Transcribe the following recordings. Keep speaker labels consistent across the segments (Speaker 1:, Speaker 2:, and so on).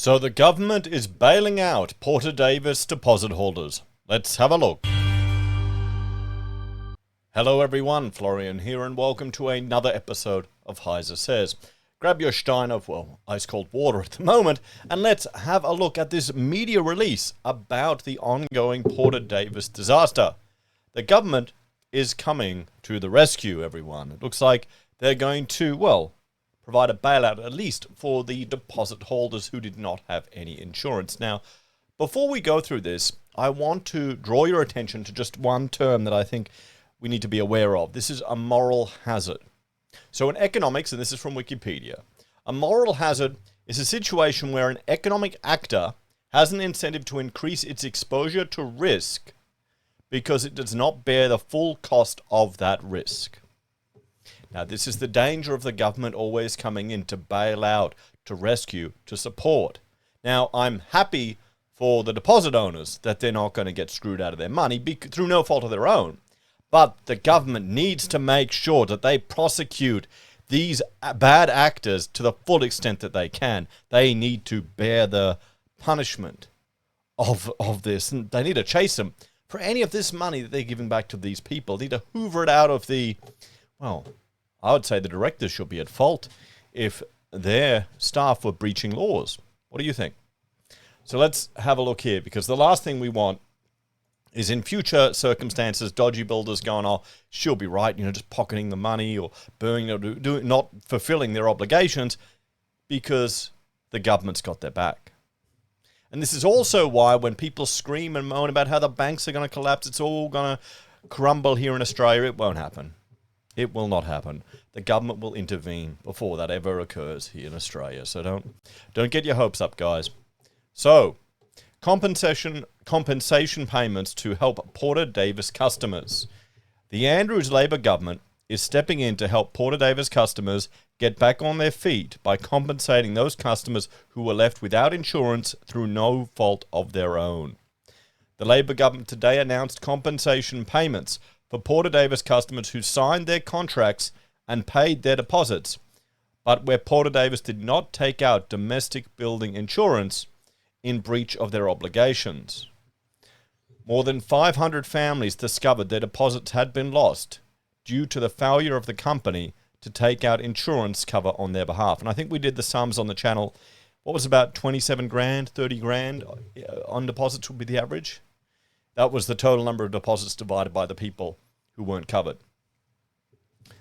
Speaker 1: So the government is bailing out Porter Davis deposit holders. Let's have a look. Hello everyone, Florian here and welcome to another episode of HeiseSays. Grab your stein of, well, ice cold water at the moment and let's have a look at this media release about the ongoing Porter Davis disaster. The government is coming to the rescue, everyone. It looks like they're going to, well, provide a bailout at least for the deposit holders who did not have any insurance. Now, before we go through this, I want to draw your attention to just one term that I think we need to be aware of. This is a moral hazard. So in economics, and this is from Wikipedia, a moral hazard is a situation where an economic actor has an incentive to increase its exposure to risk because it does not bear the full cost of that risk. Now, this is the danger of the government always coming in to bail out, to rescue, to support. Now, I'm happy for the deposit owners that they're not going to get screwed out of their money through no fault of their own. But the government needs to make sure that they prosecute these bad actors to the full extent that they can. They need to bear the punishment of this, and they need to chase them for any of this money that they're giving back to these people. They need to hoover it out of the, well, I would say the directors should be at fault if their staff were breaching laws. What do you think? So let's have a look here, because the last thing we want is in future circumstances, dodgy builders going, oh, she'll be right, just pocketing the money or burning it, not fulfilling their obligations because the government's got their back. And this is also why when people scream and moan about how the banks are going to collapse, it's all going to crumble here in Australia, it won't happen. It will not happen. The government will intervene before that ever occurs here in Australia. So don't get your hopes up, guys. So, compensation payments to help Porter Davis customers. The Andrews Labor government is stepping in to help Porter Davis customers get back on their feet by compensating those customers who were left without insurance through no fault of their own. The Labor government today announced compensation payments for Porter Davis customers who signed their contracts and paid their deposits, but where Porter Davis did not take out domestic building insurance in breach of their obligations. More than 500 families discovered their deposits had been lost due to the failure of the company to take out insurance cover on their behalf. And I think we did the sums on the channel. What was about 27 grand, 30 grand on deposits would be the average? That was the total number of deposits divided by the people who weren't covered.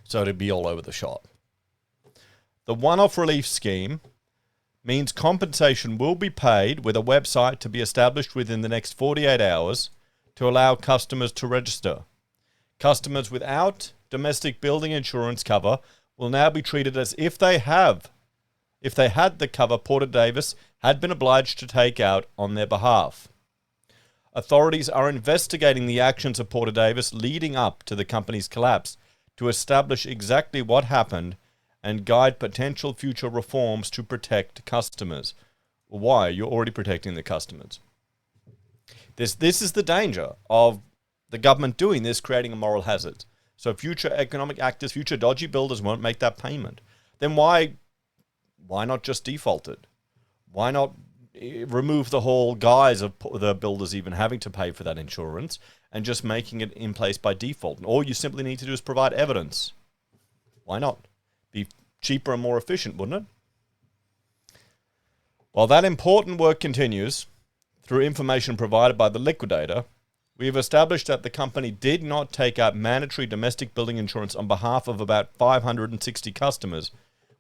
Speaker 1: So it'd be all over the shop. The one-off relief scheme means compensation will be paid with a website to be established within the next 48 hours to allow customers to register. Customers without domestic building insurance cover will now be treated as if they had the cover Porter Davis had been obliged to take out on their behalf. Authorities are investigating the actions of Porter Davis leading up to the company's collapse to establish exactly what happened and guide potential future reforms to protect customers. Why? You're already protecting the customers. This is the danger of the government doing this, creating a moral hazard. So future economic actors, future dodgy builders won't make that payment. Then why not just default it? Why not remove the whole guise of the builders even having to pay for that insurance and just making it in place by default? All you simply need to do is provide evidence. Why not? Be cheaper and more efficient, wouldn't it? While that important work continues, through information provided by the liquidator, we have established that the company did not take out mandatory domestic building insurance on behalf of about 560 customers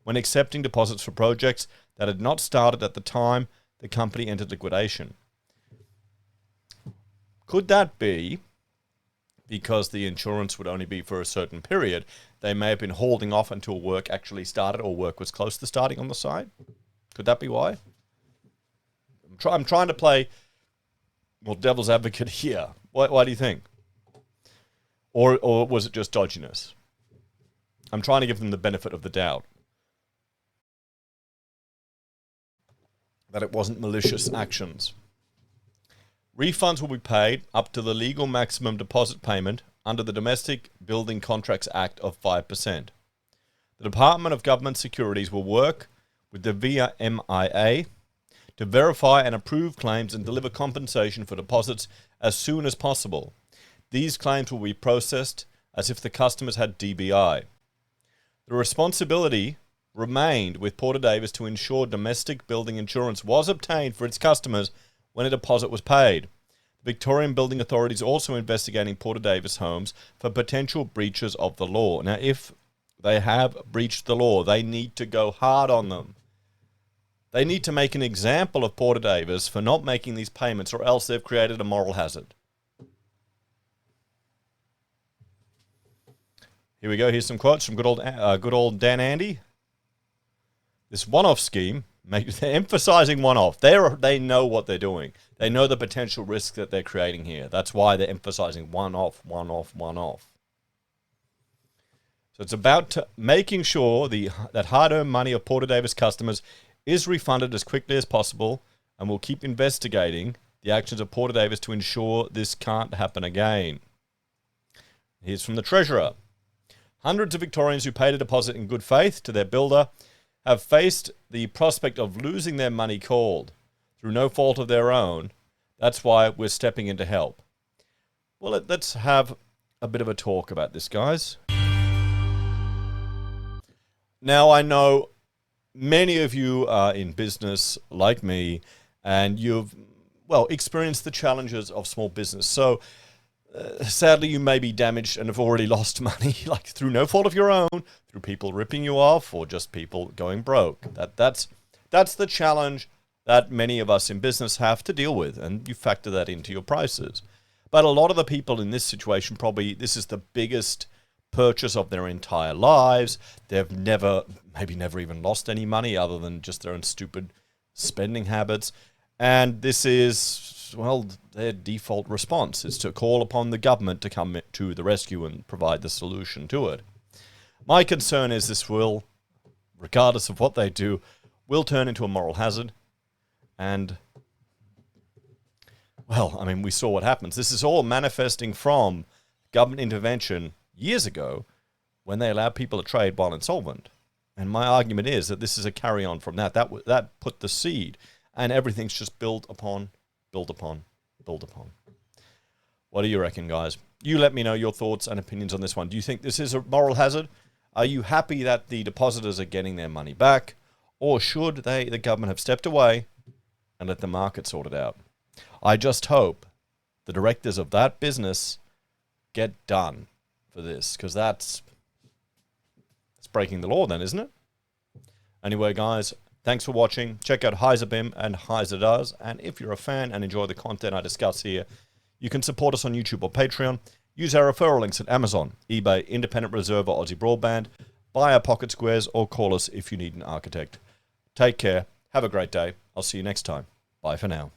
Speaker 1: when accepting deposits for projects that had not started at the time the company entered liquidation. Could that be because the insurance would only be for a certain period? They may have been holding off until work actually started or work was close to starting on the side. Could that be why? I'm trying to play, well, devil's advocate here. Why do you think? Or was it just dodginess? I'm trying to give them the benefit of the doubt. That it wasn't malicious actions. Refunds will be paid up to the legal maximum deposit payment under the Domestic Building Contracts Act of 5%. The Department of Government Securities will work with the VIA to verify and approve claims and deliver compensation for deposits as soon as possible. These claims will be processed as if the customers had DBI. The responsibility remained with Porter Davis to ensure domestic building insurance was obtained for its customers when a deposit was paid. The Victorian Building Authority is also investigating Porter Davis homes for potential breaches of the law. Now, if they have breached the law, they need to go hard on them. They need to make an example of Porter Davis for not making these payments, or else they've created a moral hazard. Here we go. Here's some quotes from good old Dan Andy. This one-off scheme, they're emphasizing one-off. They know what they're doing. They know the potential risk that they're creating here. That's why they're emphasizing one-off, one-off, one-off. So it's about making sure that hard-earned money of Porter Davis customers is refunded as quickly as possible, and we'll keep investigating the actions of Porter Davis to ensure this can't happen again. Here's from the Treasurer. Hundreds of Victorians who paid a deposit in good faith to their builder have faced the prospect of losing their money called through no fault of their own. That's why we're stepping in to help. Well, let's have a bit of a talk about this, guys. Now, I know many of you are in business like me, and you've, experienced the challenges of small business. So, sadly, you may be damaged and have already lost money, like through no fault of your own, through people ripping you off, or just people going broke. That's the challenge that many of us in business have to deal with, and you factor that into your prices. But a lot of the people in this situation, probably this is the biggest purchase of their entire lives. They've maybe never even lost any money other than just their own stupid spending habits. And this is, their default response is to call upon the government to come to the rescue and provide the solution to it. My concern is this will, regardless of what they do, will turn into a moral hazard. And, we saw what happens. This is all manifesting from government intervention years ago when they allowed people to trade while insolvent. And my argument is that this is a carry-on from that. That put the seed, and everything's just built upon, build upon, build upon. What do you reckon, guys? You let me know your thoughts and opinions on this one. Do you think this is a moral hazard? Are you happy that the depositors are getting their money back? Or should the government have stepped away and let the market sort it out? I just hope the directors of that business get done for this, because that's breaking the law then, isn't it? Anyway, guys, thanks for watching. Check out Heise BIM and Heise Does. And if you're a fan and enjoy the content I discuss here, you can support us on YouTube or Patreon. Use our referral links at Amazon, eBay, Independent Reserve, or AussieBroadband. Buy our pocket squares or call us if you need an architect. Take care. Have a great day. I'll see you next time. Bye for now.